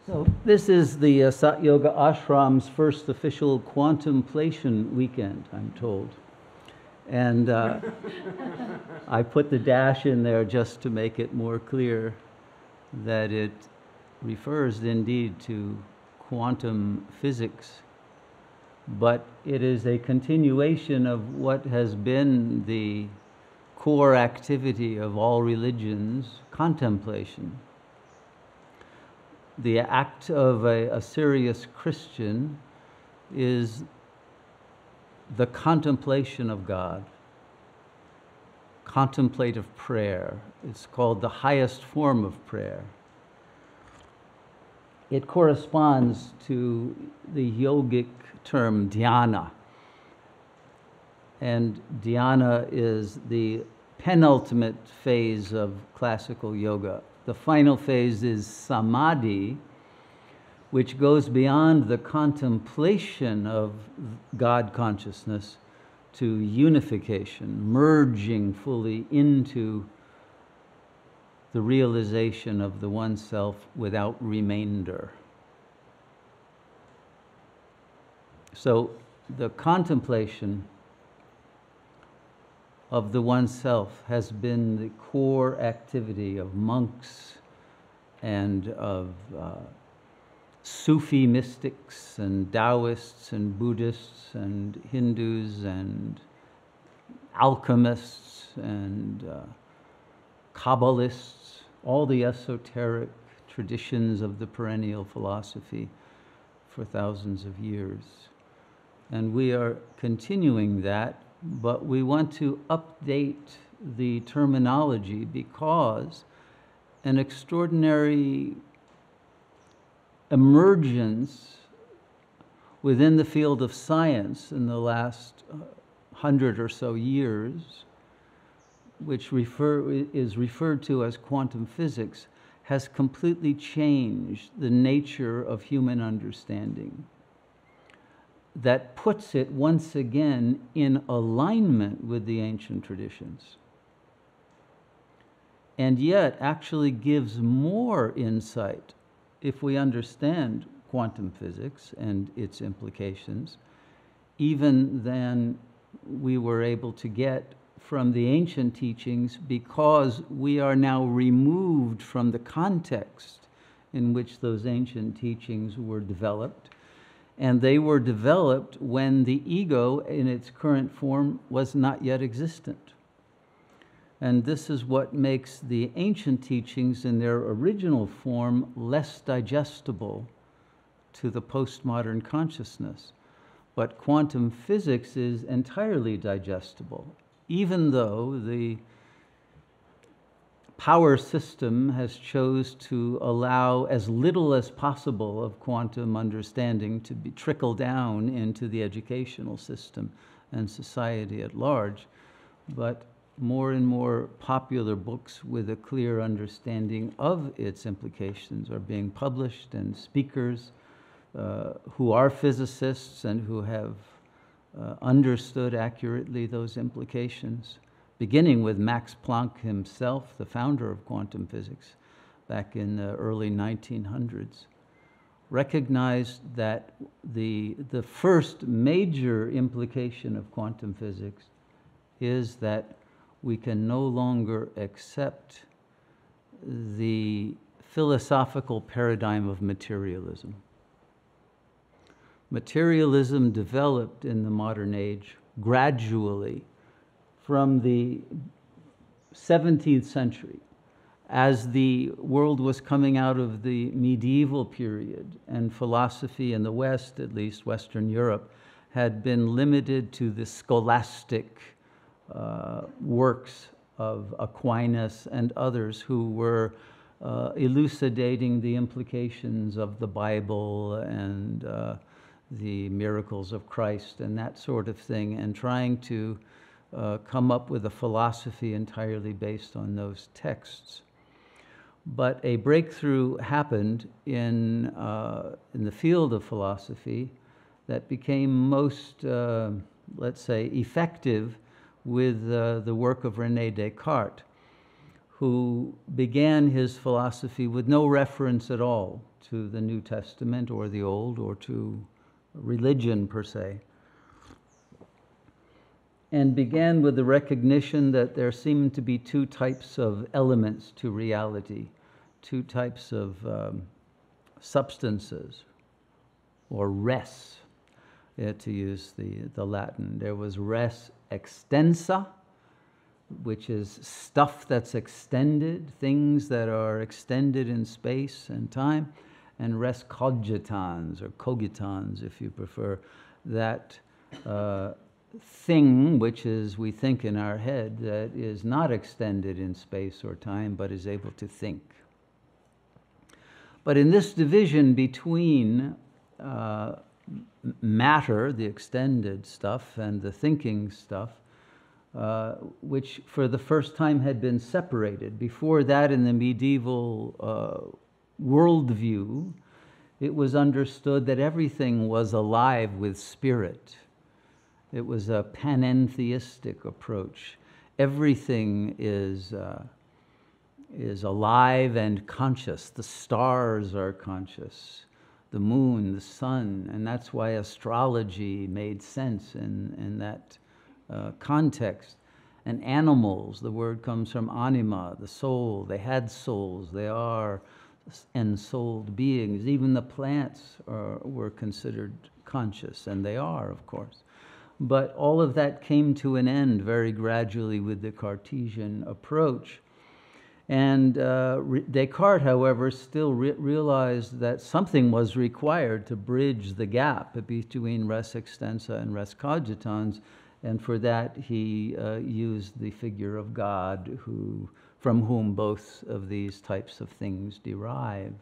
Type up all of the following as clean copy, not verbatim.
So this is the Sat Yoga Ashram's first official Quatimplation weekend, I'm told. And I put the dash in there just to make it more clear that it refers indeed to quantum physics, but it is a continuation of what has been the core activity of all religions, contemplation. The act of a serious Christian is the contemplation of God, contemplative prayer. It's called the highest form of prayer. It corresponds to the yogic term dhyana. And dhyana is the penultimate phase of classical yoga. The final phase is samadhi, which goes beyond the contemplation of God consciousness to unification, merging fully into the realization of the oneself without remainder. So the contemplation of the oneself has been the core activity of monks and of Sufi mystics and Taoists and Buddhists and Hindus and alchemists and Kabbalists, all the esoteric traditions of the perennial philosophy for thousands of years. And we are continuing that, but we want to update the terminology because an extraordinary emergence within the field of science in the last 100 or so years, which is referred to as quantum physics, has completely changed the nature of human understanding. That puts it once again in alignment with the ancient traditions, and yet actually gives more insight if we understand quantum physics and its implications, even than we were able to get from the ancient teachings, because we are now removed from the context in which those ancient teachings were developed. And they were developed when the ego in its current form was not yet existent. And this is what makes the ancient teachings in their original form less digestible to the postmodern consciousness. But quantum physics is entirely digestible, even though the power system has chose to allow as little as possible of quantum understanding to be trickled down into the educational system and society at large. But more and more popular books with a clear understanding of its implications are being published, and speakers who are physicists and who have understood accurately those implications, beginning with Max Planck himself, the founder of quantum physics back in the early 1900s, recognized that the first major implication of quantum physics is that we can no longer accept the philosophical paradigm of materialism. Materialism developed in the modern age gradually from the 17th century, as the world was coming out of the medieval period, and philosophy in the West, at least Western Europe, had been limited to the scholastic works of Aquinas and others who were elucidating the implications of the Bible and the miracles of Christ and that sort of thing, and trying to come up with a philosophy entirely based on those texts. But a breakthrough happened in the field of philosophy that became most, let's say, effective with the work of René Descartes, who began his philosophy with no reference at all to the New Testament or the Old or to religion per se, and began with the recognition that there seemed to be two types of elements to reality, two types of substances, or res, to use the Latin. There was res extensa, which is stuff that's extended, things that are extended in space and time, and res cogitans, or cogitans if you prefer, that thing which is, we think in our head, that is not extended in space or time, but is able to think. But in this division between matter, the extended stuff, and the thinking stuff, which for the first time had been separated. Before that, in the medieval worldview, it was understood that everything was alive with spirit. It was a panentheistic approach. Everything is alive and conscious. The stars are conscious, the moon, the sun, and that's why astrology made sense in that context. And animals, the word comes from anima, the soul. They had souls. They are ensouled beings. Even the plants were considered conscious, and they are, of course. But all of that came to an end very gradually with the Cartesian approach. And Descartes, however, still realized that something was required to bridge the gap between res extensa and res cogitans, and for that he used the figure of God, from whom both of these types of things derive.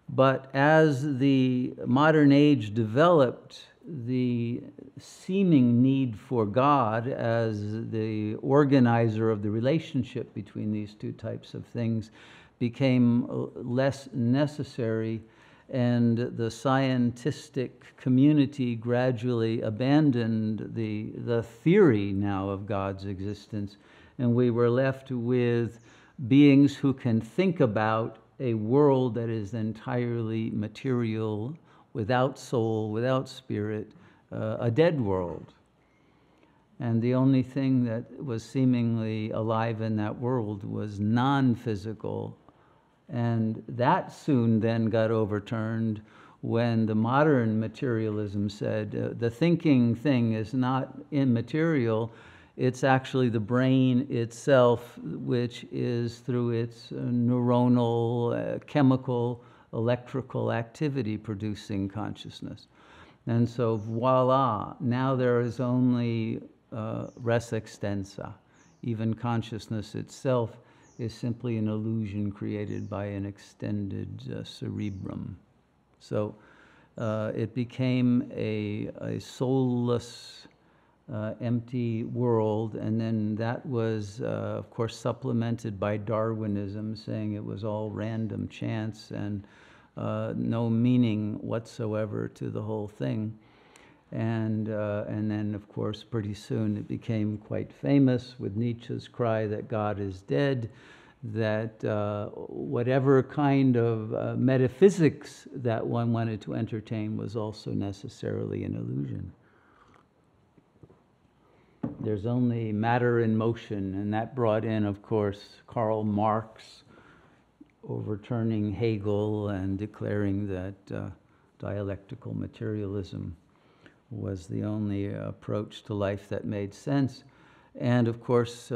But as the modern age developed, the seeming need for God as the organizer of the relationship between these two types of things became less necessary, and the scientific community gradually abandoned the theory now of God's existence, and we were left with beings who can think about a world that is entirely material, without soul, without spirit, a dead world. And the only thing that was seemingly alive in that world was non-physical. And that soon then got overturned when the modern materialism said the thinking thing is not immaterial, it's actually the brain itself, which is through its neuronal, chemical, electrical activity producing consciousness. And so voila, now there is only res extensa. Even consciousness itself is simply an illusion created by an extended cerebrum. So it became a soulless, empty world, and then that was, of course, supplemented by Darwinism, saying it was all random chance and no meaning whatsoever to the whole thing. And then, of course, pretty soon it became quite famous with Nietzsche's cry that God is dead, that whatever kind of metaphysics that one wanted to entertain was also necessarily an illusion. There's only matter in motion, and that brought in, of course, Karl Marx, overturning Hegel and declaring that dialectical materialism was the only approach to life that made sense. And of course,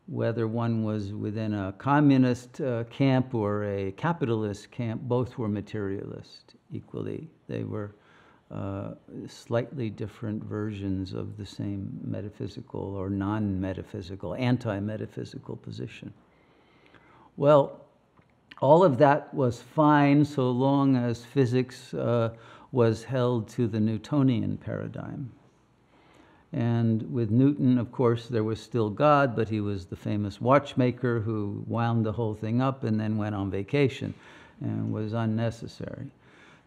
whether one was within a communist camp or a capitalist camp, both were materialist equally. They were slightly different versions of the same metaphysical or non-metaphysical, anti-metaphysical position. Well, all of that was fine so long as physics was held to the Newtonian paradigm. And with Newton, of course, there was still God, but he was the famous watchmaker who wound the whole thing up and then went on vacation and was unnecessary.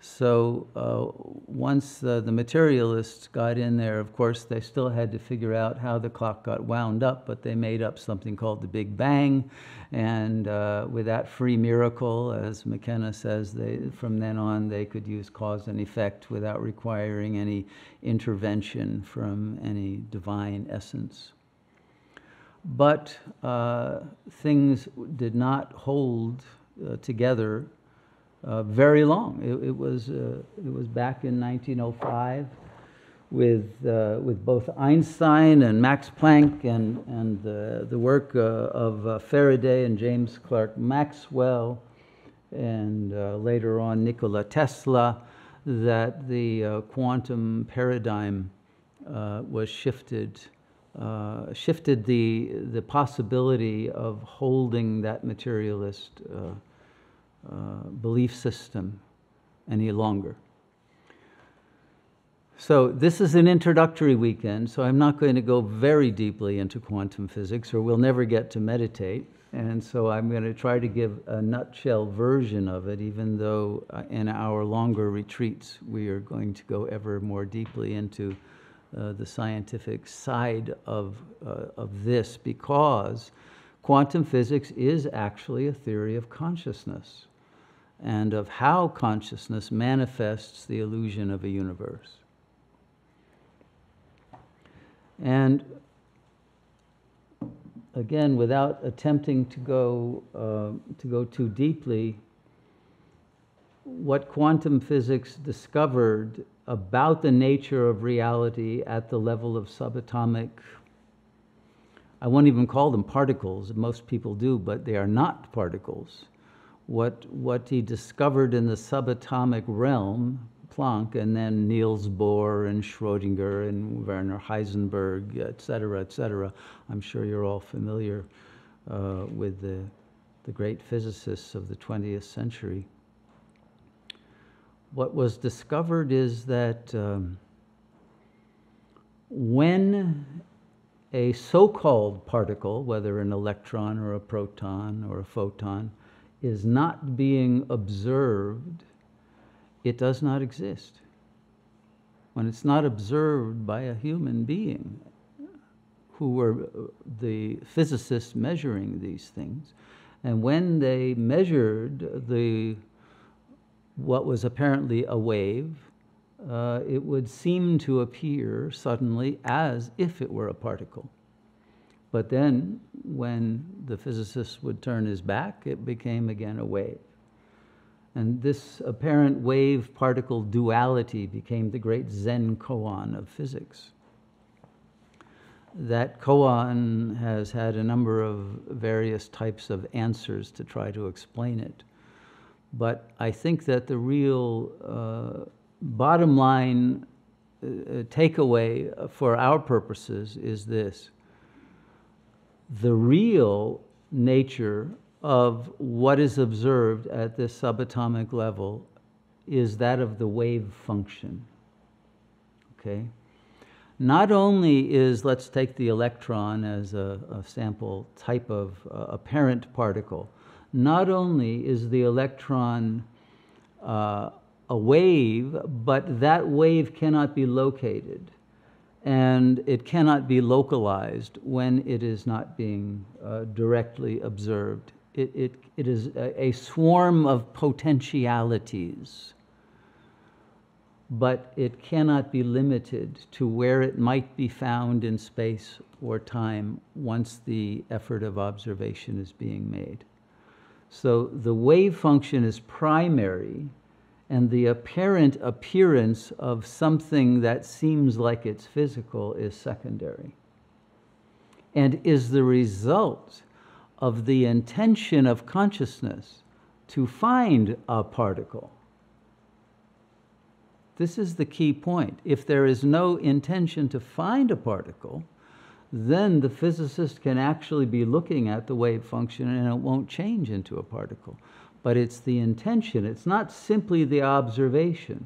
So once the materialists got in there, of course, they still had to figure out how the clock got wound up, but they made up something called the Big Bang. And with that free miracle, as McKenna says, from then on they could use cause and effect without requiring any intervention from any divine essence. But things did not hold together very long. It was back in 1905 with both Einstein and Max Planck and the work of Faraday and James Clerk Maxwell and later on Nikola Tesla, that the quantum paradigm was shifted the possibility of holding that materialist belief system any longer. So this is an introductory weekend, so I'm not going to go very deeply into quantum physics, or we'll never get to meditate. And so I'm going to try to give a nutshell version of it, even though in our longer retreats we are going to go ever more deeply into the scientific side of this, because quantum physics is actually a theory of consciousness and of how consciousness manifests the illusion of a universe. And again, without attempting to go too deeply, what quantum physics discovered about the nature of reality at the level of subatomic, I won't even call them particles, most people do, but they are not particles. What he discovered in the subatomic realm, Planck, and then Niels Bohr and Schrödinger and Werner Heisenberg, et cetera, I'm sure you're all familiar with the great physicists of the 20th century. What was discovered is that when a so-called particle, whether an electron or a proton or a photon, is not being observed, it does not exist. When it's not observed by a human being, who were the physicists measuring these things, and when they measured what was apparently a wave, it would seem to appear suddenly as if it were a particle. But then, when the physicist would turn his back, it became again a wave. And this apparent wave-particle duality became the great Zen koan of physics. That koan has had a number of various types of answers to try to explain it. But I think that the real bottom line takeaway for our purposes is this: the real nature of what is observed at this subatomic level is that of the wave function. Okay? Not only is, let's take the electron as a sample type of apparent particle, not only is the electron a wave, but that wave cannot be located and it cannot be localized when it is not being directly observed. It is a swarm of potentialities, but it cannot be limited to where it might be found in space or time once the effort of observation is being made. So the wave function is primary, and the apparent appearance of something that seems like it's physical is secondary, and is the result of the intention of consciousness to find a particle. This is the key point. If there is no intention to find a particle, then the physicist can actually be looking at the wave function and it won't change into a particle. But it's the intention. It's not simply the observation,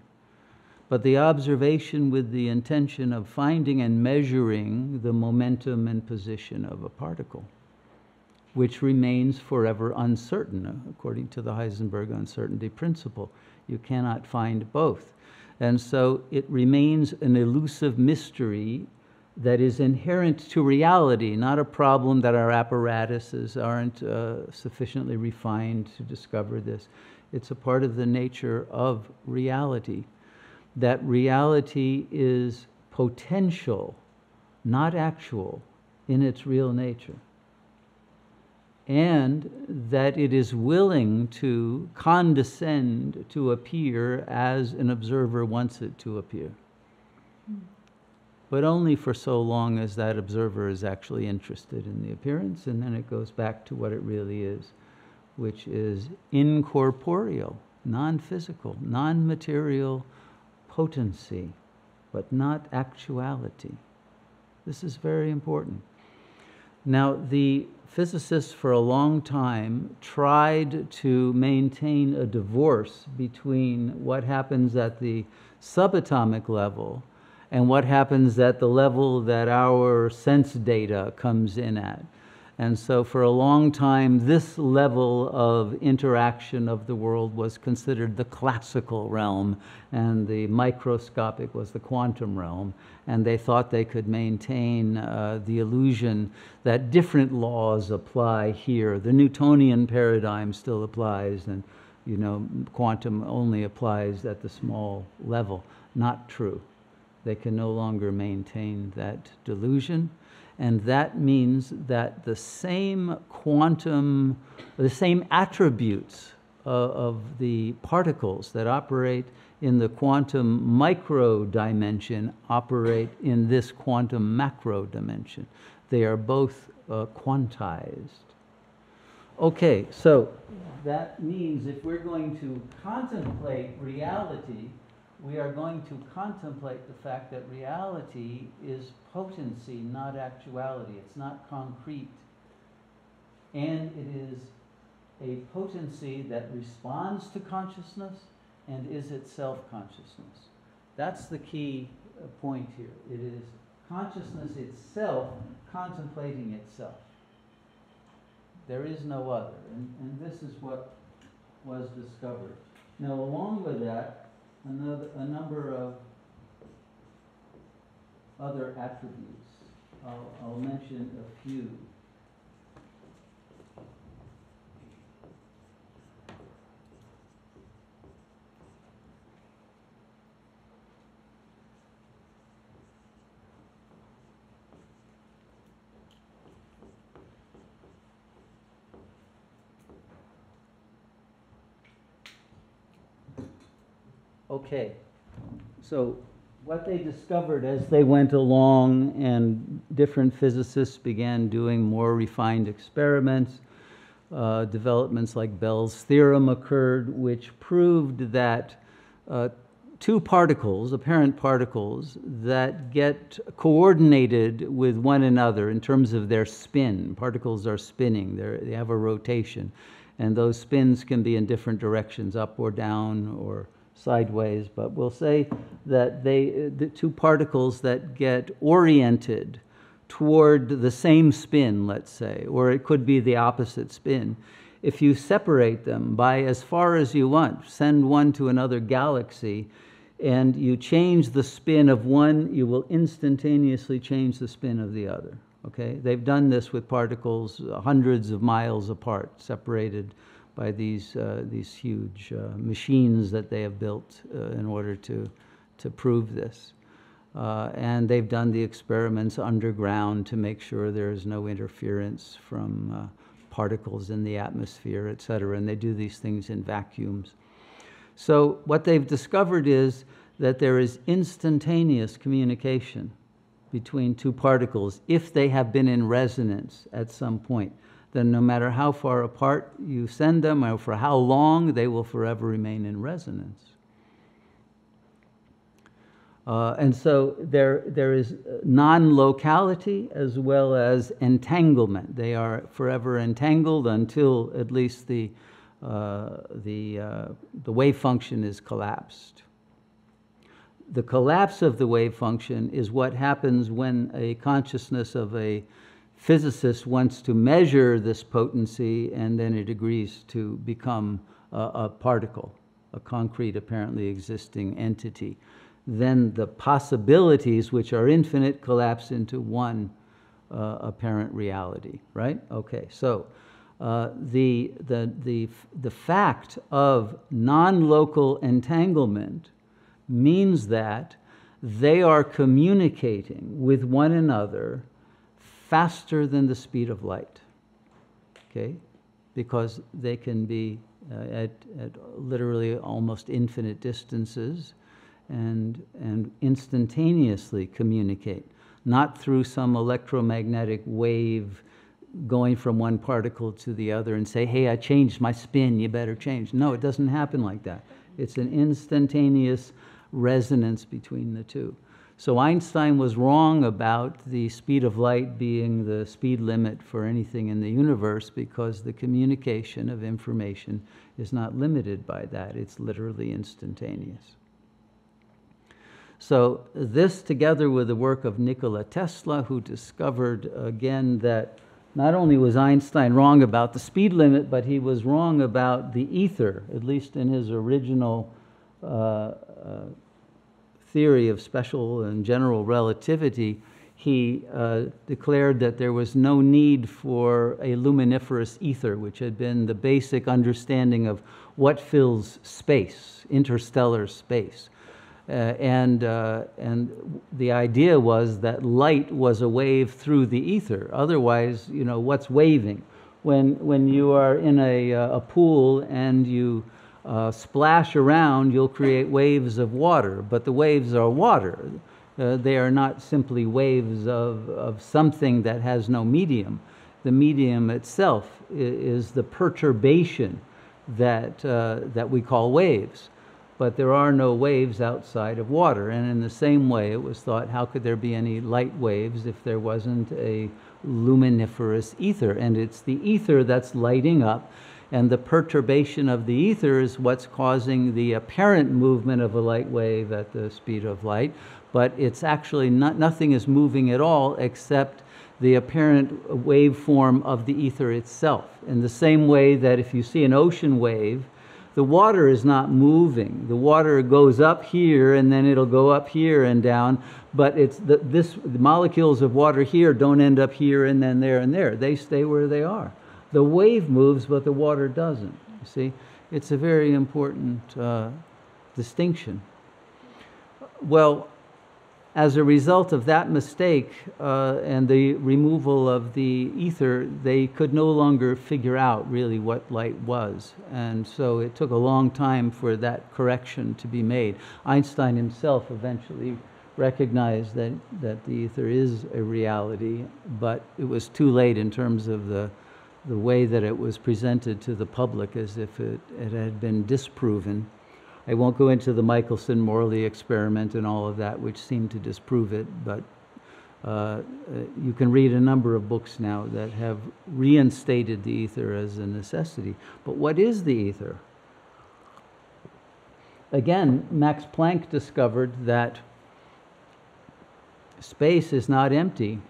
but the observation with the intention of finding and measuring the momentum and position of a particle. which remains forever uncertain, according to the Heisenberg uncertainty principle. You cannot find both. And so it remains an elusive mystery that is inherent to reality, not a problem that our apparatuses aren't sufficiently refined to discover this. It's a part of the nature of reality, that reality is potential, not actual, in its real nature, and that it is willing to condescend to appear as an observer wants it to appear. But only for so long as that observer is actually interested in the appearance, and then it goes back to what it really is, which is incorporeal, non-physical, non-material potency, but not actuality. This is very important. Now, the physicists for a long time tried to maintain a divorce between what happens at the subatomic level and what happens at the level that our sense data comes in at. And so for a long time, this level of interaction of the world was considered the classical realm, and the microscopic was the quantum realm. And they thought they could maintain the illusion that different laws apply here. The Newtonian paradigm still applies, and quantum only applies at the small level. Not true. They can no longer maintain that delusion. And that means that the same quantum, the same attributes of the particles that operate in the quantum micro dimension operate in this quantum macro dimension. They are both quantized. Okay, so that means if we're going to contemplate reality, we are going to contemplate the fact that reality is potency, not actuality. It's not concrete. And it is a potency that responds to consciousness and is itself consciousness. That's the key point here. It is consciousness itself contemplating itself. There is no other. And this is what was discovered. Now, along with that, a number of other attributes. I'll mention a few. Okay, so what they discovered as they went along, and different physicists began doing more refined experiments, developments like Bell's theorem occurred, which proved that two particles, apparent particles, that get coordinated with one another in terms of their spin. Particles are spinning, they have a rotation, and those spins can be in different directions, up or down or sideways, but we'll say that the two particles that get oriented toward the same spin, let's say, or it could be the opposite spin. If you separate them by as far as you want, send one to another galaxy, and you change the spin of one, you will instantaneously change the spin of the other. Okay? They've done this with particles hundreds of miles apart, separated by these huge machines that they have built in order to prove this. And they've done the experiments underground to make sure there is no interference from particles in the atmosphere, et cetera. And they do these things in vacuums. So what they've discovered is that there is instantaneous communication between two particles if they have been in resonance at some point. Then no matter how far apart you send them or for how long, they will forever remain in resonance. And so there is non-locality as well as entanglement. They are forever entangled until at least the wave function is collapsed. The collapse of the wave function is what happens when a consciousness of a physicist wants to measure this potency, and then it agrees to become a particle, a concrete, apparently existing entity. Then the possibilities, which are infinite, collapse into one apparent reality, right? Okay, so the fact of non-local entanglement means that they are communicating with one another faster than the speed of light, okay? Because they can be at literally almost infinite distances and instantaneously communicate, not through some electromagnetic wave going from one particle to the other and say, hey, I changed my spin, you better change. No, it doesn't happen like that. It's an instantaneous resonance between the two. So Einstein was wrong about the speed of light being the speed limit for anything in the universe, because the communication of information is not limited by that. It's literally instantaneous. So this, together with the work of Nikola Tesla, who discovered again that not only was Einstein wrong about the speed limit, but he was wrong about the ether, at least in his original theory of special and general relativity. He declared that there was no need for a luminiferous ether, which had been the basic understanding of what fills space, interstellar space. And the idea was that light was a wave through the ether. Otherwise, you know, what's waving? When you are in a pool and you splash around, you'll create waves of water, but the waves are water. They are not simply waves of something that has no medium. The medium itself is the perturbation that we call waves. But there are no waves outside of water. And in the same way, it was thought, how could there be any light waves if there wasn't a luminiferous ether? And it's the ether that's lighting up, and the perturbation of the ether is what's causing the apparent movement of a light wave at the speed of light. But it's actually nothing is moving at all except the apparent waveform of the ether itself. In the same way that if you see an ocean wave, the water is not moving. The water goes up here, and then it'll go up here and down, but it's the molecules of water here don't end up here and then there and there. They stay where they are. The wave moves, but the water doesn't. You see, it's a very important distinction. Well, as a result of that mistake and the removal of the ether, they could no longer figure out really what light was. And so it took a long time for that correction to be made. Einstein himself eventually recognized that the ether is a reality, but it was too late in terms of the way that it was presented to the public, as if it had been disproven. I won't go into the Michelson-Morley experiment and all of that, which seemed to disprove it, but you can read a number of books now that have reinstated the ether as a necessity. But what is the ether? Again, Max Planck discovered that space is not empty,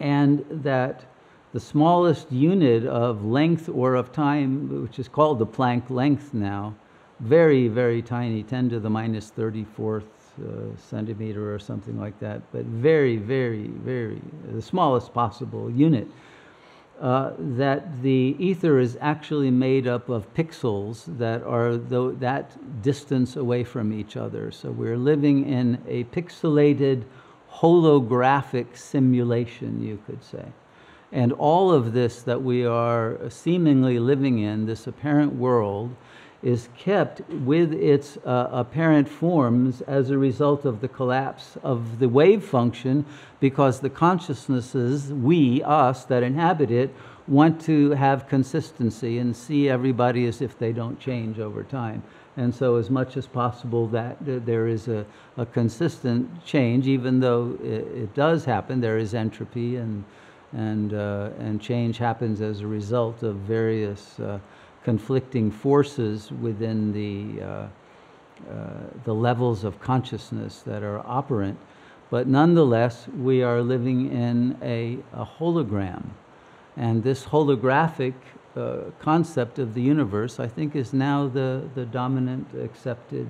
and that the smallest unit of length or of time, which is called the Planck length now, very, very tiny, 10 to the minus 34th centimeter or something like that, but very, very, very, the smallest possible unit, that the ether is actually made up of pixels that are that distance away from each other. So we're living in a pixelated holographic simulation, you could say. And all of this that we are seemingly living in, this apparent world, is kept with its apparent forms as a result of the collapse of the wave function, because the consciousnesses, we, us, that inhabit it, want to have consistency and see everybody as if they don't change over time. And so as much as possible that there is a consistent change, even though it does happen, there is entropy, and change happens as a result of various conflicting forces within the levels of consciousness that are operant. But nonetheless, we are living in a hologram. And this holographic concept of the universe, I think, is now the dominant accepted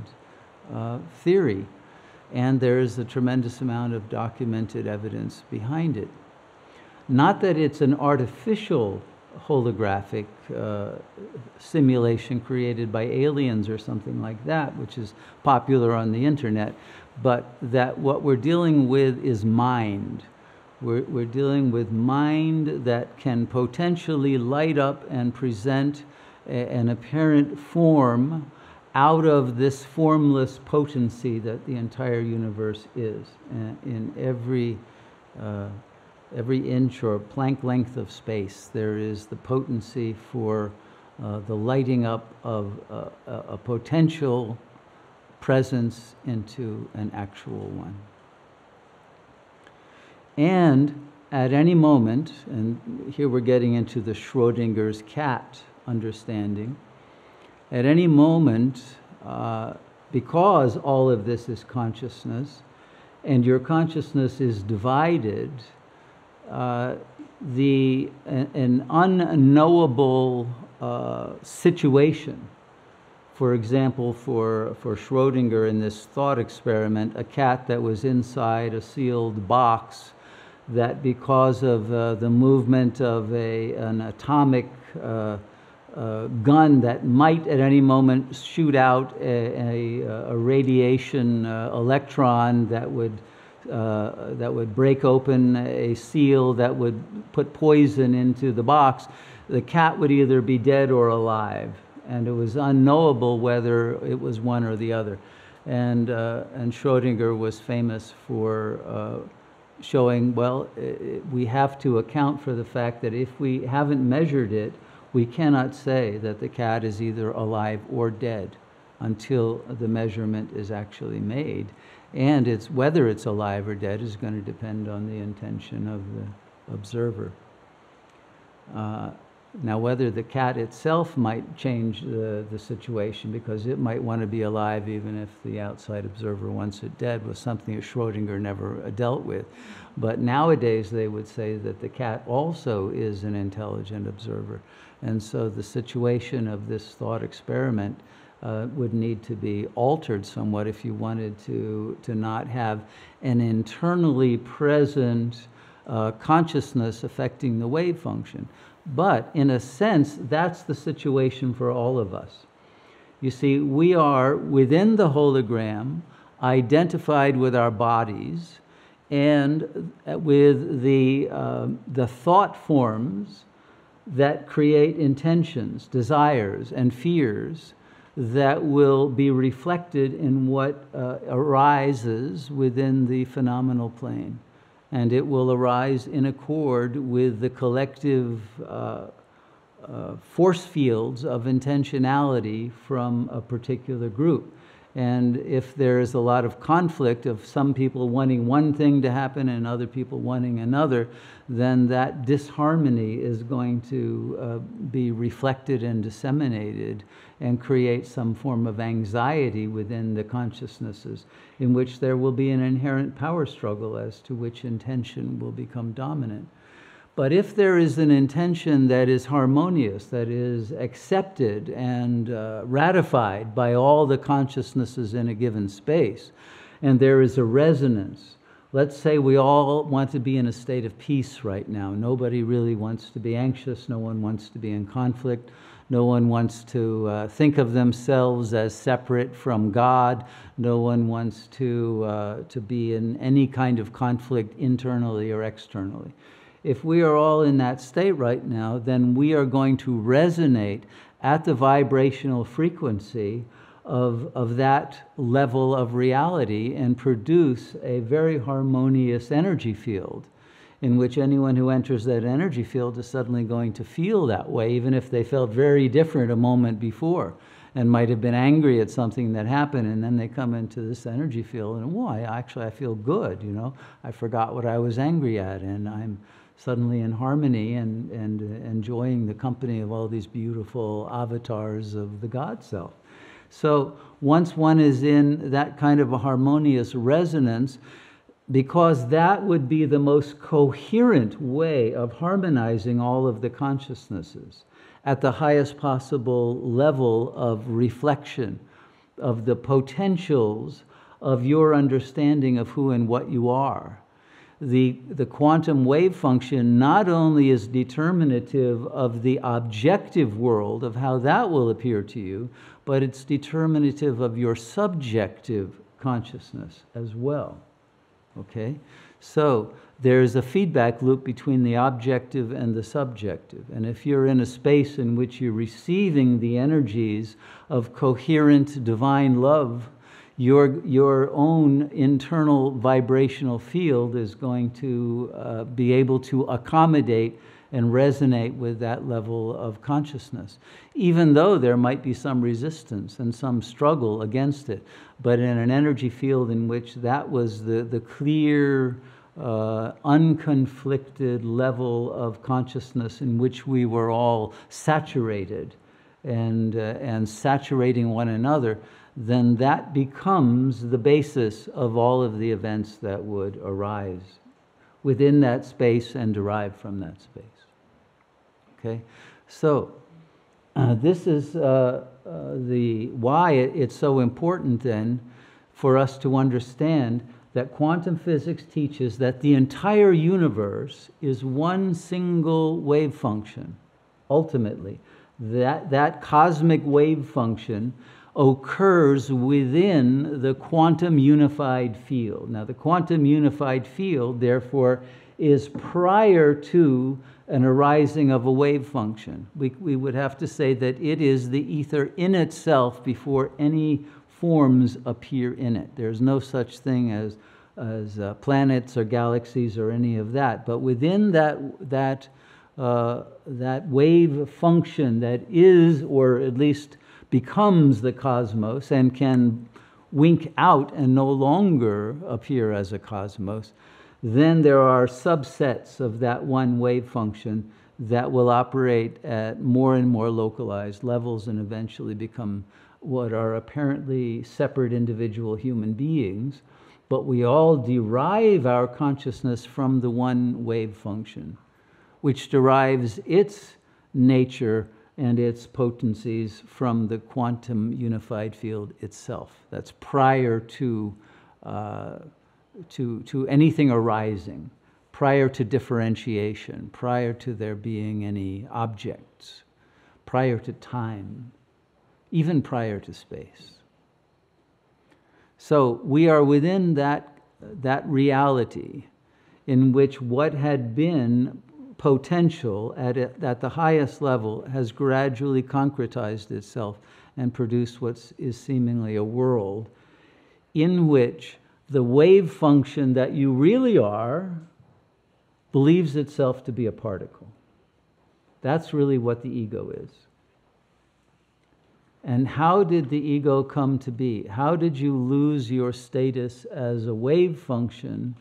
theory. And there is a tremendous amount of documented evidence behind it. Not that it's an artificial holographic simulation created by aliens or something like that, which is popular on the internet, but that what we're dealing with is mind. We're dealing with mind that can potentially light up and present an apparent form out of this formless potency that the entire universe is. In every inch or Planck length of space, there is the potency for the lighting up of a potential presence into an actual one. And at any moment, and here we're getting into the Schrodinger's cat understanding, at any moment, because all of this is consciousness, and your consciousness is divided, an unknowable situation. For example, for Schrodinger in this thought experiment, a cat that was inside a sealed box, that because of the movement of an atomic gun that might at any moment shoot out a radiation electron that would break open a seal that would put poison into the box, the cat would either be dead or alive. And it was unknowable whether it was one or the other. And Schrodinger was famous for showing, well, we have to account for the fact that if we haven't measured it, we cannot say that the cat is either alive or dead until the measurement is actually made. And whether it's alive or dead is going to depend on the intention of the observer. Now, whether the cat itself might change the situation, because it might want to be alive even if the outside observer wants it dead, was something that Schrodinger never dealt with. But nowadays they would say that the cat also is an intelligent observer. And so the situation of this thought experiment would need to be altered somewhat if you wanted to not have an internally present consciousness affecting the wave function. But in a sense, that's the situation for all of us. You see, we are within the hologram, identified with our bodies, and with the thought forms that create intentions, desires, and fears that will be reflected in what arises within the phenomenal plane. And it will arise in accord with the collective force fields of intentionality from a particular group. And if there is a lot of conflict of some people wanting one thing to happen and other people wanting another, then that disharmony is going to be reflected and disseminated and create some form of anxiety within the consciousnesses, in which there will be an inherent power struggle as to which intention will become dominant. But if there is an intention that is harmonious, that is accepted and ratified by all the consciousnesses in a given space, and there is a resonance, let's say we all want to be in a state of peace right now. Nobody really wants to be anxious. No one wants to be in conflict. No one wants to think of themselves as separate from God. No one wants to be in any kind of conflict internally or externally. If we are all in that state right now, then we are going to resonate at the vibrational frequency of that level of reality and produce a very harmonious energy field, in which anyone who enters that energy field is suddenly going to feel that way, even if they felt very different a moment before and might have been angry at something that happened, and then they come into this energy field and, well, I feel good, you know. I forgot what I was angry at, and I'm suddenly in harmony and enjoying the company of all these beautiful avatars of the God Self. So once one is in that kind of a harmonious resonance, because that would be the most coherent way of harmonizing all of the consciousnesses at the highest possible level of reflection of the potentials of your understanding of who and what you are. The quantum wave function not only is determinative of the objective world, of how that will appear to you, but it's determinative of your subjective consciousness as well. Okay? So there's a feedback loop between the objective and the subjective. And if you're in a space in which you're receiving the energies of coherent divine love, your own internal vibrational field is going to be able to accommodate and resonate with that level of consciousness, even though there might be some resistance and some struggle against it. But in an energy field in which that was the clear, unconflicted level of consciousness in which we were all saturated and saturating one another, then that becomes the basis of all of the events that would arise within that space and derive from that space. Okay, so this is why it's so important then for us to understand that quantum physics teaches that the entire universe is one single wave function. Ultimately, that cosmic wave function occurs within the quantum unified field. Now, the quantum unified field, therefore, is prior to an arising of a wave function. We would have to say that it is the ether in itself before any forms appear in it. There's no such thing as planets or galaxies or any of that. But within that wave function that is, or at least becomes, the cosmos and can wink out and no longer appear as a cosmos, then there are subsets of that one wave function that will operate at more and more localized levels and eventually become what are apparently separate individual human beings, but we all derive our consciousness from the one wave function, which derives its nature and its potencies from the quantum unified field itself. That's prior to anything arising, prior to differentiation, prior to there being any objects, prior to time, even prior to space. So we are within that reality in which what had been potential at the highest level has gradually concretized itself and produced what is seemingly a world in which the wave function that you really are believes itself to be a particle. That's really what the ego is. And how did the ego come to be? How did you lose your status as a wave function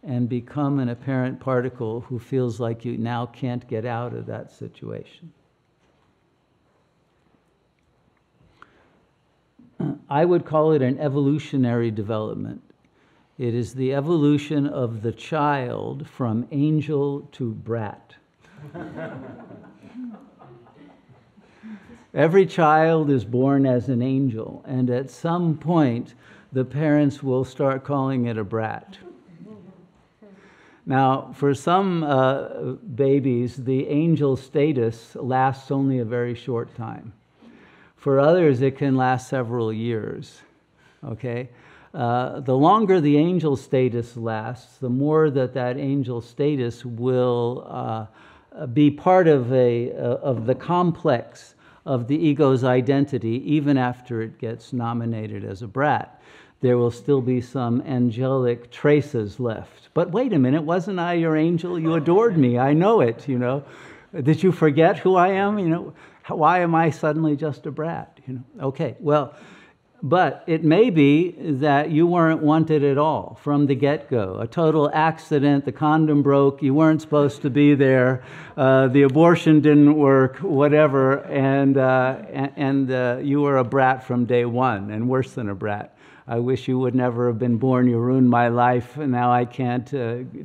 and become an apparent particle who feels like you now can't get out of that situation? I would call it an evolutionary development. It is the evolution of the child from angel to brat. Every child is born as an angel, and at some point, the parents will start calling it a brat. Now, for some babies, the angel status lasts only a very short time. For others, it can last several years, okay? The longer the angel status lasts, the more that angel status will be part of the complex of the ego's identity, even after it gets nominated as a brat. There will still be some angelic traces left. But wait a minute, wasn't I your angel? You adored me, I know it, you know. Did you forget who I am? You know, why am I suddenly just a brat? You know. Okay, well, But it may be that you weren't wanted at all from the get-go. A total accident, the condom broke, you weren't supposed to be there, the abortion didn't work, whatever, and you were a brat from day one, and worse than a brat. I wish you would never have been born, you ruined my life, and now I can't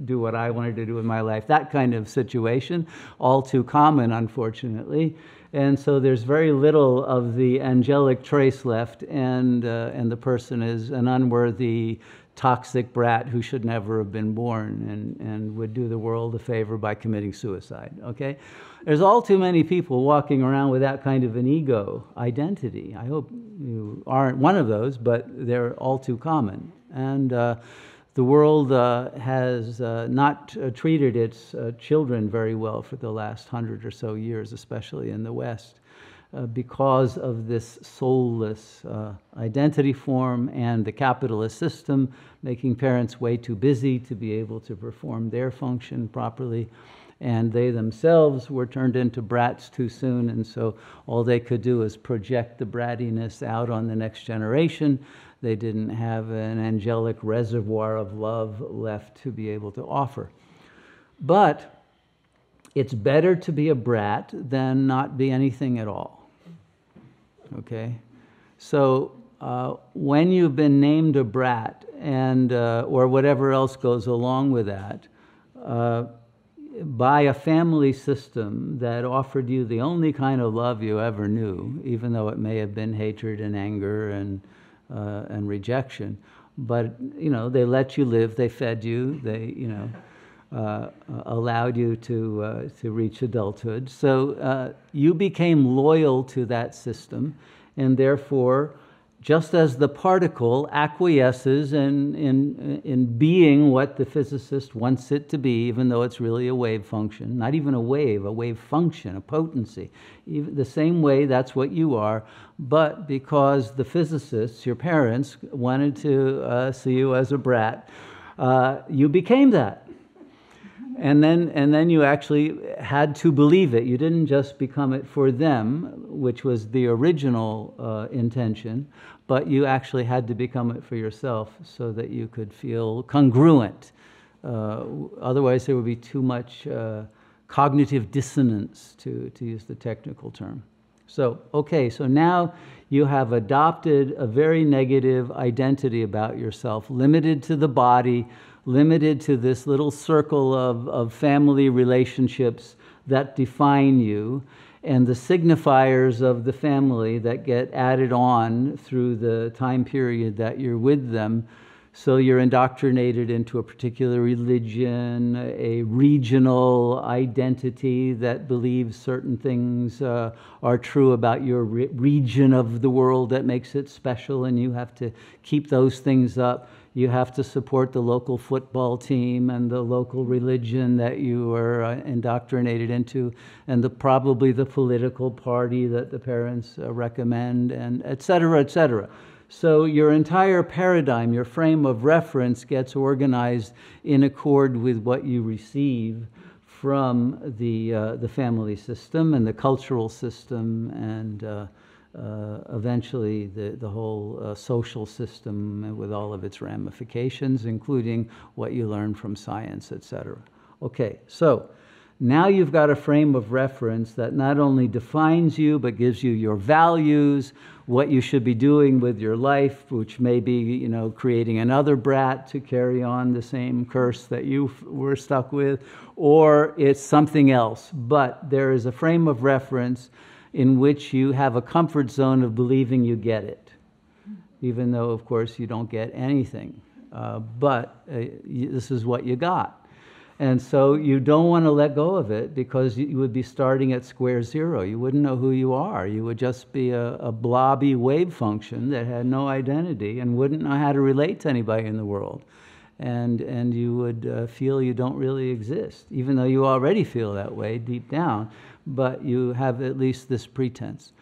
do what I wanted to do with my life. That kind of situation, all too common, unfortunately. And so there's very little of the angelic trace left, and the person is an unworthy, toxic brat who should never have been born and would do the world a favor by committing suicide, okay? There's all too many people walking around with that kind of an ego identity. I hope you aren't one of those, but they're all too common. And the world has not treated its children very well for the last 100 or so years, especially in the West, because of this soulless identity form and the capitalist system, making parents way too busy to be able to perform their function properly. And they themselves were turned into brats too soon, and so all they could do is project the brattiness out on the next generation. They didn't have an angelic reservoir of love left to be able to offer. But it's better to be a brat than not be anything at all. Okay? So when you've been named a brat, and or whatever else goes along with that, by a family system that offered you the only kind of love you ever knew, even though it may have been hatred and anger and rejection, but you know, they let you live, they fed you, they allowed you to reach adulthood. So you became loyal to that system, and therefore, just as the particle acquiesces in being what the physicist wants it to be, even though it's really a wave function, not even a wave function, a potency. Even the same way, that's what you are, but because the physicists, your parents, wanted to see you as a brat, you became that. And then you actually had to believe it. You didn't just become it for them, which was the original intention, but you actually had to become it for yourself so that you could feel congruent. Otherwise, there would be too much cognitive dissonance, to use the technical term. So, okay, so now you have adopted a very negative identity about yourself, limited to the body, limited to this little circle of family relationships that define you, and the signifiers of the family that get added on through the time period that you're with them. So you're indoctrinated into a particular religion, a regional identity that believes certain things are true about your region of the world that makes it special, and you have to keep those things up. You have to support the local football team and the local religion that you are indoctrinated into, and probably the political party that the parents recommend, and et cetera, et cetera. So your entire paradigm, your frame of reference gets organized in accord with what you receive from the family system and the cultural system, and eventually the whole social system with all of its ramifications, including what you learn from science, etc. Okay, so now you've got a frame of reference that not only defines you, but gives you your values, what you should be doing with your life, which may be, you know, creating another brat to carry on the same curse that you were stuck with, or it's something else. But there is a frame of reference in which you have a comfort zone of believing you get it, even though, of course, you don't get anything. But this is what you got. And so you don't want to let go of it, because you would be starting at square zero. You wouldn't know who you are. You would just be a blobby wave function that had no identity and wouldn't know how to relate to anybody in the world. And you would feel you don't really exist, even though you already feel that way deep down, but you have at least this pretense.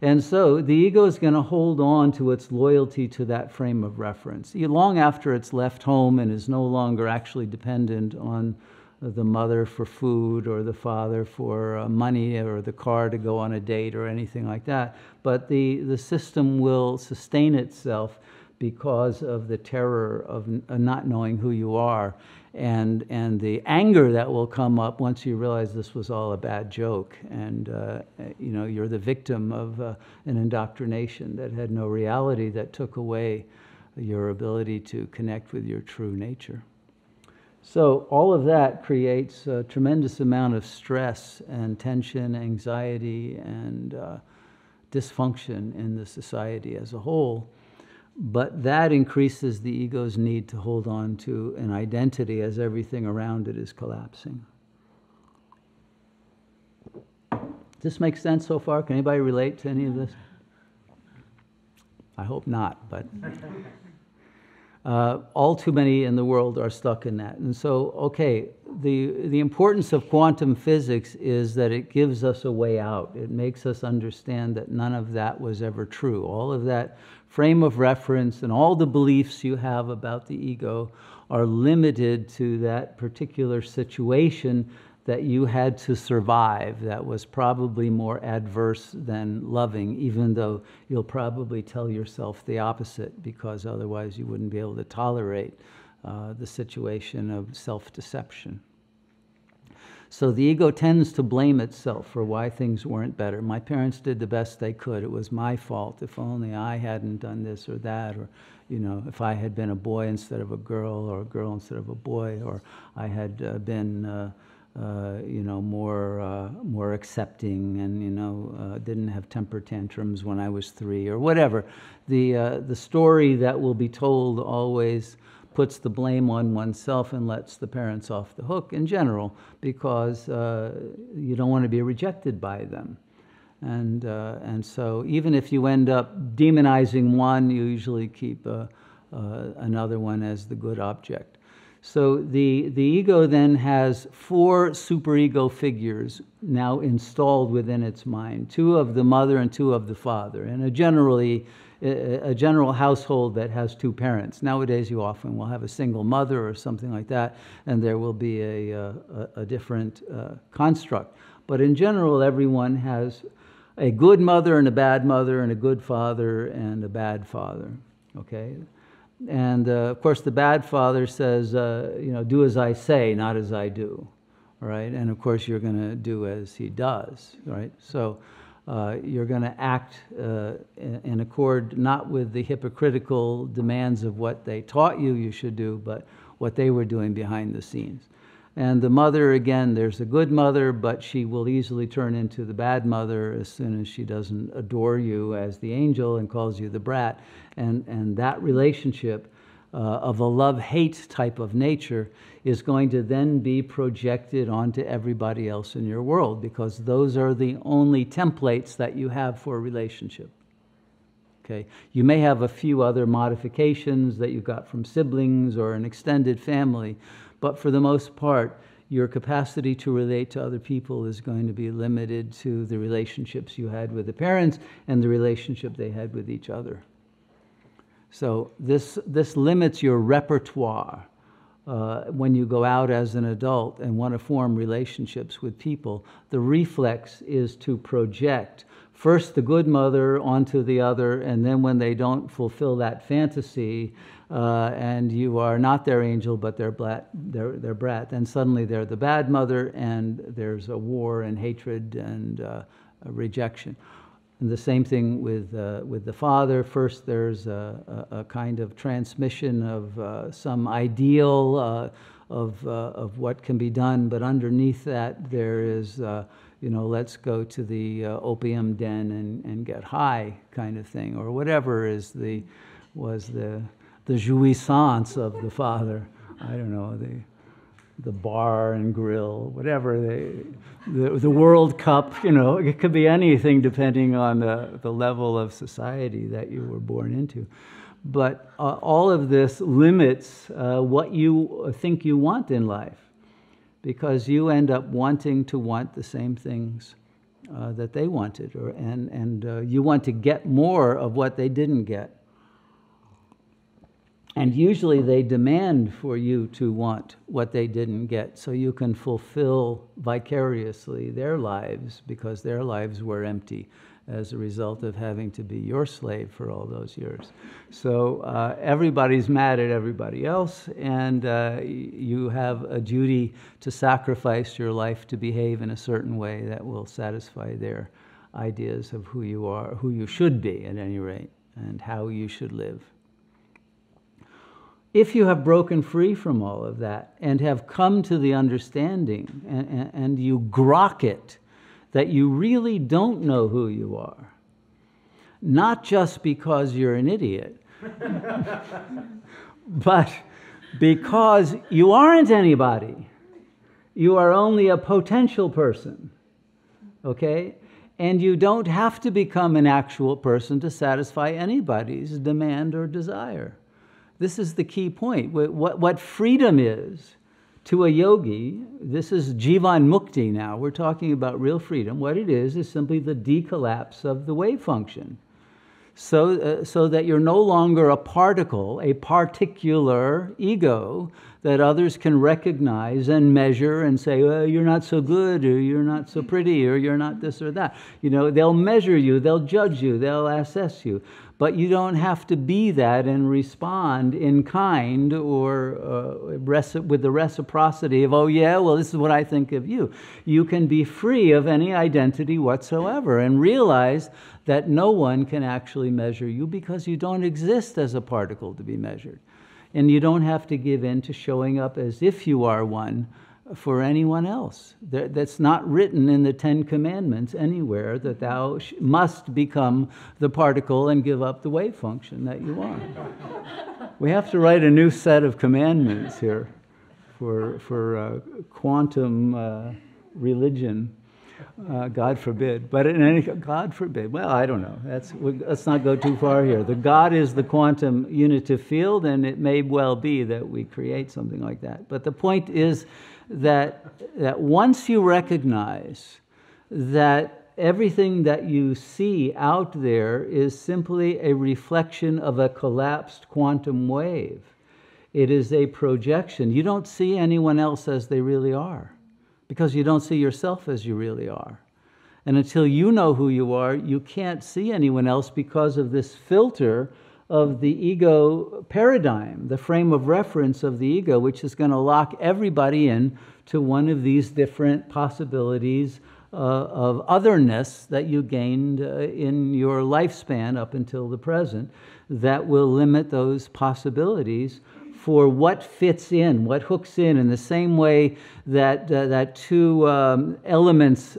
And so the ego is going to hold on to its loyalty to that frame of reference long after it's left home and is no longer actually dependent on the mother for food or the father for money or the car to go on a date or anything like that. But the system will sustain itself because of the terror of not knowing who you are, and the anger that will come up once you realize this was all a bad joke, and you know, you're the victim of an indoctrination that had no reality, that took away your ability to connect with your true nature. So all of that creates a tremendous amount of stress and tension, anxiety, and dysfunction in the society as a whole. But that increases the ego's need to hold on to an identity as everything around it is collapsing. Does this make sense so far? Can anybody relate to any of this? I hope not, but all too many in the world are stuck in that. And so, okay, the importance of quantum physics is that it gives us a way out. It makes us understand that none of that was ever true. All of that frame of reference and all the beliefs you have about the ego are limited to that particular situation that you had to survive, that was probably more adverse than loving, even though you'll probably tell yourself the opposite, because otherwise you wouldn't be able to tolerate the situation of self-deception. So the ego tends to blame itself for why things weren't better. My parents did the best they could. It was my fault. If only I hadn't done this or that, or, you know, if I had been a boy instead of a girl, or a girl instead of a boy, or I had been you know, more accepting, and, you know, didn't have temper tantrums when I was 3 or whatever. The story that will be told always puts the blame on oneself and lets the parents off the hook in general, because you don't want to be rejected by them. And so even if you end up demonizing one, you usually keep another one as the good object. So the ego then has 4 superego figures now installed within its mind, 2 of the mother and 2 of the father, and a general household that has 2 parents. Nowadays you often will have a single mother or something like that, and there will be a different construct. But in general, everyone has a good mother and a bad mother, and a good father and a bad father, okay? And of course, the bad father says, you know, do as I say, not as I do, right? And of course, you're going to do as he does, right? So you're going to act in accord not with the hypocritical demands of what they taught you should do, but what they were doing behind the scenes. And the mother, again, there's a good mother, but she will easily turn into the bad mother as soon as she doesn't adore you as the angel and calls you the brat. And that relationship of a love-hate type of nature is going to then be projected onto everybody else in your world, because those are the only templates that you have for a relationship. Okay? You may have a few other modifications that you got from siblings or an extended family, but for the most part, your capacity to relate to other people is going to be limited to the relationships you had with the parents and the relationship they had with each other. So this limits your repertoire. When you go out as an adult and want to form relationships with people, the reflex is to project first the good mother onto the other, and then when they don't fulfill that fantasy, and you are not their angel but their brat, then suddenly they're the bad mother, and there's a war and hatred and a rejection. And the same thing with the father. First, there's a kind of transmission of some ideal of what can be done, but underneath that there is, you know, let's go to the opium den and get high kind of thing, or whatever was the jouissance of the father. I don't know, the bar and grill, whatever, the World Cup, you know, it could be anything depending on the level of society that you were born into. But all of this limits what you think you want in life, because you end up wanting to want the same things that they wanted, and you want to get more of what they didn't get. And usually they demand for you to want what they didn't get so you can fulfill vicariously their lives, because their lives were empty as a result of having to be your slave for all those years. So everybody's mad at everybody else, and you have a duty to sacrifice your life to behave in a certain way that will satisfy their ideas of who you are, who you should be at any rate, and how you should live. If you have broken free from all of that and have come to the understanding and you grok it, that you really don't know who you are, not just because you're an idiot, but because you aren't anybody. You are only a potential person, okay? And you don't have to become an actual person to satisfy anybody's demand or desire. This is the key point. What freedom is to a yogi, this is jivan mukti now. We're talking about real freedom. What it is simply the decollapse of the wave function. So that you're no longer a particle, a particular ego that others can recognize and measure and say, well, you're not so good, or you're not so pretty, or you're not this or that. You know, they'll measure you, they'll judge you, they'll assess you. But you don't have to be that and respond in kind or with the reciprocity of, oh yeah, well, this is what I think of you. You can be free of any identity whatsoever and realize that no one can actually measure you because you don't exist as a particle to be measured. And you don't have to give in to showing up as if you are one for anyone else. That's not written in the Ten Commandments anywhere, that thou must become the particle and give up the wave function that you are. We have to write a new set of commandments here for quantum religion. God forbid. But in any God forbid. Well, I don't know. Let's not go too far here. The God is the quantum unitive field, and it may well be that we create something like that. But the point is that once you recognize that everything that you see out there is simply a reflection of a collapsed quantum wave, it is a projection. You don't see anyone else as they really are, because you don't see yourself as you really are. And until you know who you are, you can't see anyone else because of this filter of the ego paradigm, the frame of reference of the ego, which is going to lock everybody in to one of these different possibilities of otherness that you gained in your lifespan up until the present, that will limit those possibilities for what fits in, what hooks in the same way that two elements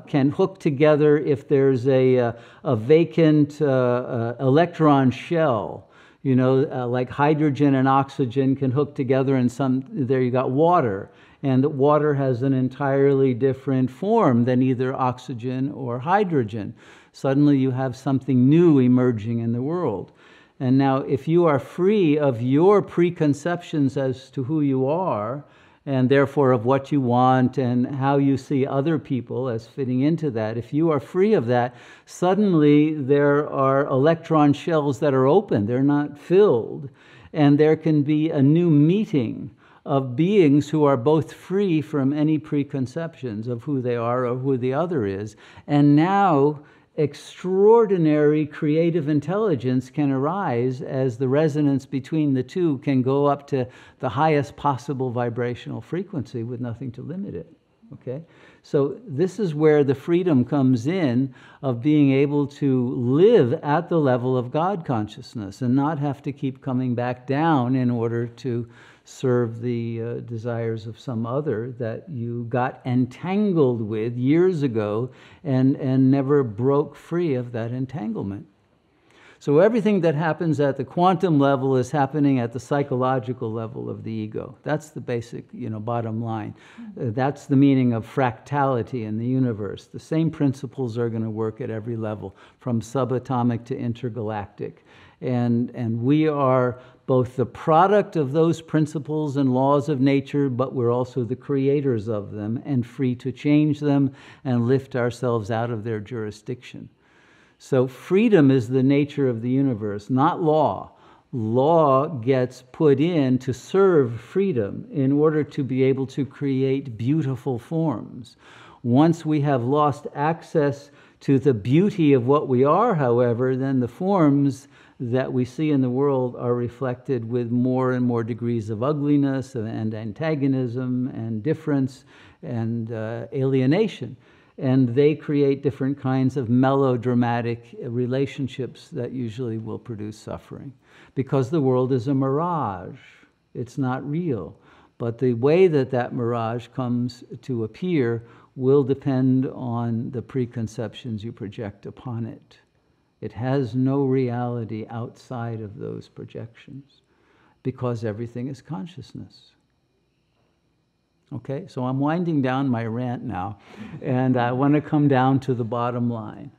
can hook together if there's a vacant electron shell. You know, like hydrogen and oxygen can hook together, and there you got water. And water has an entirely different form than either oxygen or hydrogen. Suddenly you have something new emerging in the world. And now, if you are free of your preconceptions as to who you are, and therefore of what you want and how you see other people as fitting into that, if you are free of that, suddenly there are electron shells that are open, they're not filled, and there can be a new meeting of beings who are both free from any preconceptions of who they are or who the other is. And now extraordinary creative intelligence can arise as the resonance between the two can go up to the highest possible vibrational frequency with nothing to limit it. Okay? So this is where the freedom comes in of being able to live at the level of God consciousness and not have to keep coming back down in order to serve the desires of some other that you got entangled with years ago and never broke free of that entanglement. So everything that happens at the quantum level is happening at the psychological level of the ego. That's the basic, bottom line. That's the meaning of fractality in the universe. The same principles are going to work at every level, from subatomic to intergalactic. And we are both the product of those principles and laws of nature, but we're also the creators of them and free to change them and lift ourselves out of their jurisdiction. So freedom is the nature of the universe, not law. law gets put in to serve freedom in order to be able to create beautiful forms. Once we have lost access to the beauty of what we are, however, then the forms that we see in the world are reflected with more and more degrees of ugliness and antagonism and difference and alienation. And they create different kinds of melodramatic relationships that usually will produce suffering. Because the world is a mirage. It's not real. But the way that that mirage comes to appear will depend on the preconceptions you project upon it. It has no reality outside of those projections because everything is consciousness. Okay, so I'm winding down my rant now, and I want to come down to the bottom line.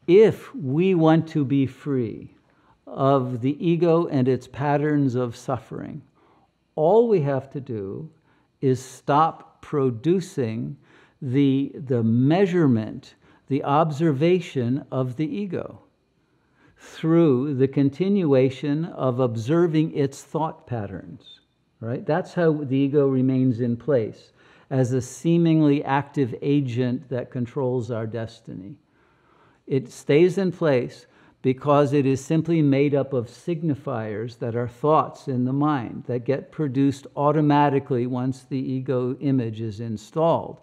If we want to be free of the ego and its patterns of suffering, all we have to do is stop producing the measurement, the observation of the ego through the continuation of observing its thought patterns. Right? That's how the ego remains in place, as a seemingly active agent that controls our destiny. It stays in place because it is simply made up of signifiers that are thoughts in the mind that get produced automatically once the ego image is installed.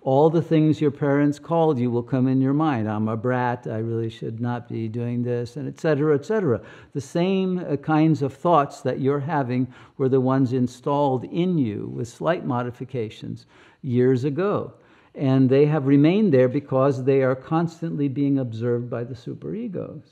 All the things your parents called you will come in your mind. I'm a brat, I really should not be doing this, and et cetera, et cetera. The same kinds of thoughts that you're having were the ones installed in you with slight modifications years ago. And they have remained there because they are constantly being observed by the superegos.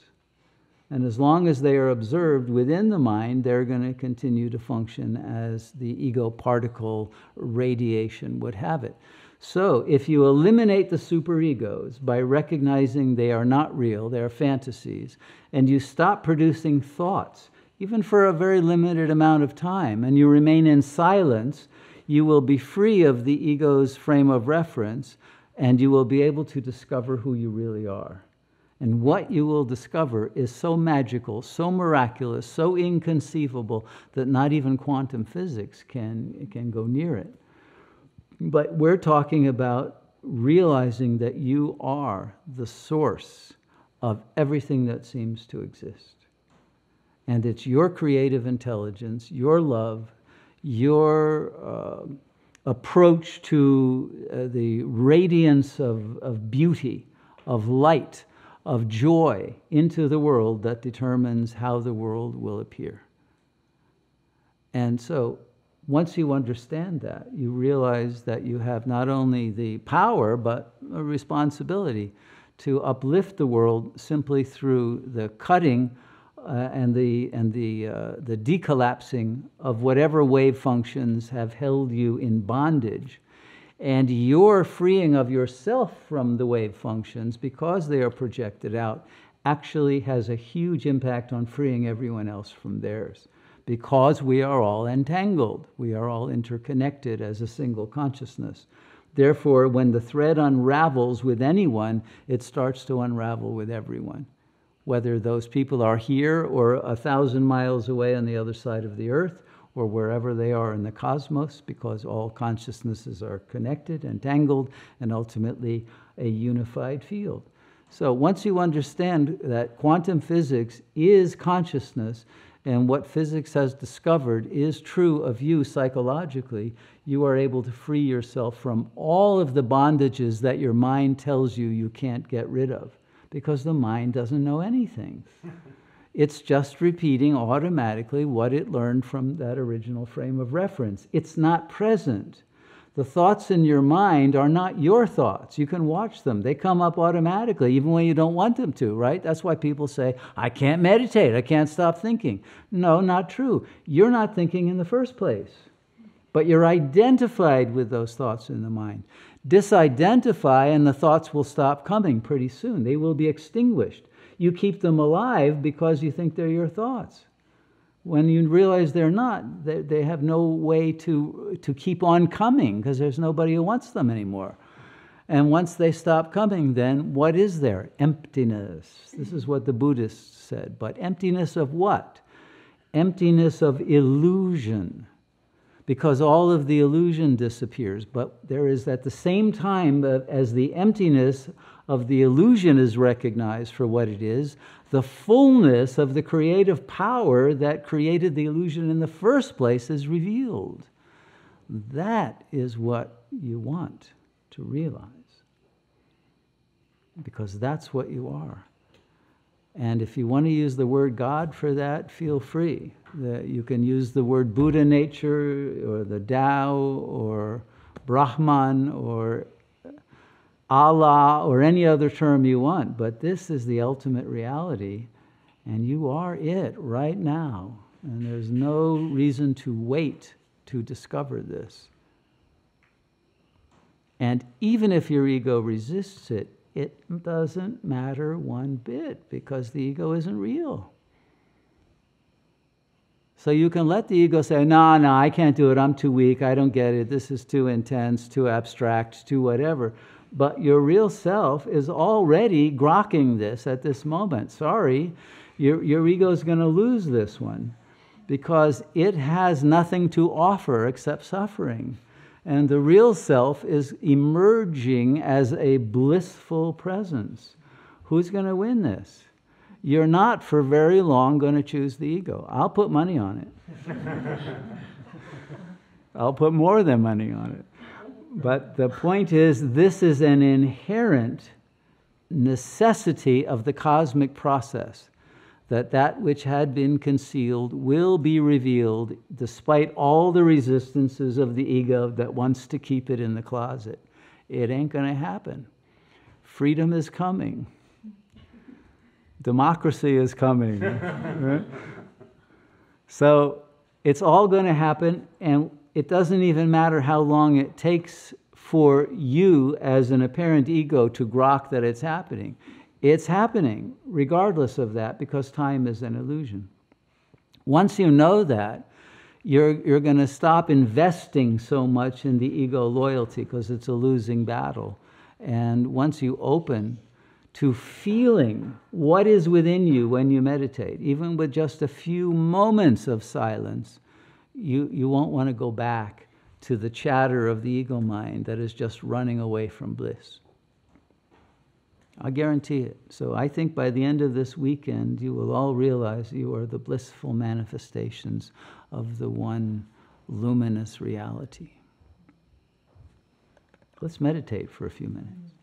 And as long as they are observed within the mind, they're going to continue to function as the ego particle radiation would have it. So if you eliminate the superegos by recognizing they are not real, they are fantasies, and you stop producing thoughts, even for a very limited amount of time, and you remain in silence, you will be free of the ego's frame of reference, and you will be able to discover who you really are. And what you will discover is so magical, so miraculous, so inconceivable that not even quantum physics can go near it. But we're talking about realizing that you are the source of everything that seems to exist. And it's your creative intelligence, your love, your approach to the radiance of beauty, of light, of joy into the world that determines how the world will appear. And so, once you understand that, you realize that you have not only the power, but a responsibility to uplift the world simply through the cutting and the decollapsing of whatever wave functions have held you in bondage. And your freeing of yourself from the wave functions, because they are projected out, actually has a huge impact on freeing everyone else from theirs. Because we are all entangled. We are all interconnected as a single consciousness. Therefore, when the thread unravels with anyone, it starts to unravel with everyone. Whether those people are here or 1,000 miles away on the other side of the earth, or wherever they are in the cosmos, because all consciousnesses are connected, entangled, and ultimately a unified field. So once you understand that quantum physics is consciousness, and what physics has discovered is true of you psychologically, you are able to free yourself from all of the bondages that your mind tells you you can't get rid of, because the mind doesn't know anything. It's just repeating automatically what it learned from that original frame of reference. It's not present. The thoughts in your mind are not your thoughts. You can watch them. They come up automatically, even when you don't want them to, right? That's why people say, I can't meditate. I can't stop thinking. No, not true. You're not thinking in the first place. But you're identified with those thoughts in the mind. Disidentify and the thoughts will stop coming pretty soon. They will be extinguished. You keep them alive because you think they're your thoughts. When you realize they're not, they have no way to keep on coming because there's nobody who wants them anymore. And once they stop coming, then what is there? Emptiness. This is what the Buddhists said. But emptiness of what? emptiness of illusion, because all of the illusion disappears. But there is, at the same time as the emptiness of the illusion is recognized for what it is, the fullness of the creative power that created the illusion in the first place is revealed. That is what you want to realize, because that's what you are. And if you want to use the word God for that, feel free. You can use the word Buddha nature, or the Tao, or Brahman, or Allah, or any other term you want. But this is the ultimate reality, and you are it right now. And there's no reason to wait to discover this. And even if your ego resists it, it doesn't matter one bit, because the ego isn't real. So you can let the ego say, no, I can't do it, I'm too weak, I don't get it, this is too intense, too abstract, too whatever. But your real self is already grokking this at this moment. Sorry, your ego is going to lose this one, because it has nothing to offer except suffering. And the real self is emerging as a blissful presence. Who's going to win this? You're not for very long going to choose the ego. I'll put money on it. I'll put more than money on it. But the point is, this is an inherent necessity of the cosmic process, that which had been concealed will be revealed despite all the resistances of the ego that wants to keep it in the closet. It ain't going to happen. Freedom is coming. Democracy is coming. Right? So it's all going to happen, and it doesn't even matter how long it takes for you as an apparent ego to grok that it's happening. It's happening regardless of that, because time is an illusion. Once you know that, you're going to stop investing so much in the ego loyalty, because it's a losing battle. And once you open to feeling what is within you when you meditate, even with just a few moments of silence, you won't want to go back to the chatter of the ego mind that is just running away from bliss. I guarantee it. So I think by the end of this weekend, you will all realize you are the blissful manifestations of the one luminous reality. Let's meditate for a few minutes.